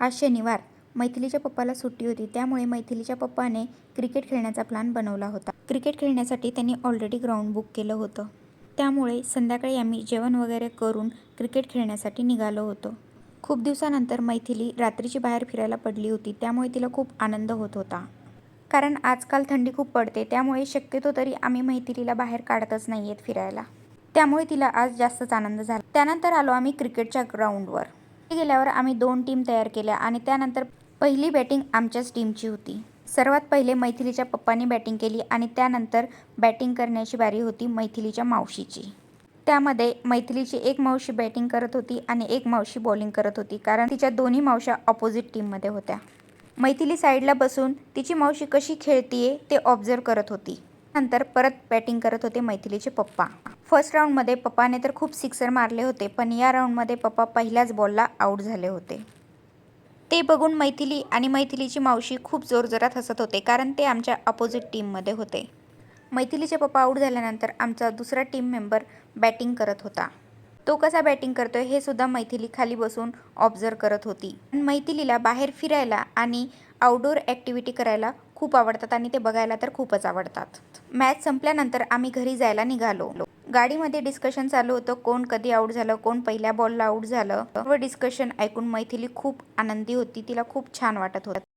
आज शनिवार. मैथिलीच्या पप्पाला सुट्टी होती, त्यामुळे मैथिलीच्या पप्पाने क्रिकेट खेळण्याचा प्लॅन बनवला होता. क्रिकेट खेळण्यासाठी त्यांनी ऑलरेडी ग्राउंड बुक केलं होतं. त्यामुळे संध्याकाळी आम्ही जेवण वगैरे करून क्रिकेट खेळण्यासाठी निघालो होतो. खूप दिवसानंतर मैथिली रात्रीची बाहेर फिरायला पडली होती, त्यामुळे तिला खूप आनंद होत होता. कारण आजकाल थंडी खूप पडते, त्यामुळे शक्यतो तरी आम्ही मैथिलीला बाहेर काढतच नाही आहेत फिरायला. त्यामुळे तिला आज जास्तच आनंद झाला. त्यानंतर आलो आम्ही क्रिकेटच्या ग्राउंडवर. तिथे गेल्यावर आम्ही 2 टीम तयार केल्या आणि त्यानंतर पहिली बॅटिंग आमच्याच टीमची होती. सर्वात पहिले मैथिलीच्या पप्पांनी बॅटिंग केली आणि त्यानंतर बॅटिंग करण्याची बारी होती मैथिलीच्या मावशीची. त्यामध्ये मैथिलीची एक मावशी बॅटिंग करत होती आणि एक मावशी बॉलिंग करत होती, कारण तिच्या दोन्ही मावश्या ऑपोजिट टीममध्ये होत्या. मैथिली साईडला बसून तिची मावशी कशी खेळतीये ते ऑब्झर्व करत होती. नंतर परत बॅटिंग करत होते मैथिलीचे पप्पा. फर्स्ट राऊंडमध्ये पप्पाने तर खूप सिक्सर मारले होते, पण या राऊंडमध्ये पप्पा पहिल्याच बॉलला आऊट झाले होते. ते बघून मैथिली आणि मैथिलीची मावशी खूप जोरजोरात हसत होते, कारण ते आमच्या अपोजिट टीममध्ये होते. मैथिलीचे पप्पा आऊट झाल्यानंतर आमचा दुसरा टीम मेंबर बॅटिंग करत होता. तो कसा बॅटिंग करतोय हे सुद्धा मैथिली खाली बसून ऑब्झर्व करत होती. मैथिलीला बाहेर फिरायला आणि आउटडोअर ॲक्टिव्हिटी करायला खूप आवडतात आणि ते बघायला तर खूपच आवडतात. मॅच संपल्यानंतर आम्ही घरी जायला निघालो. गाडीमध्ये डिस्कशन चालू होतं, कोण कधी आऊट झालं, कोण पहिल्या बॉलला आऊट झालं. सर्व डिस्कशन ऐकून मैथिली खूप आनंदी होती. तिला खूप छान वाटत होतं.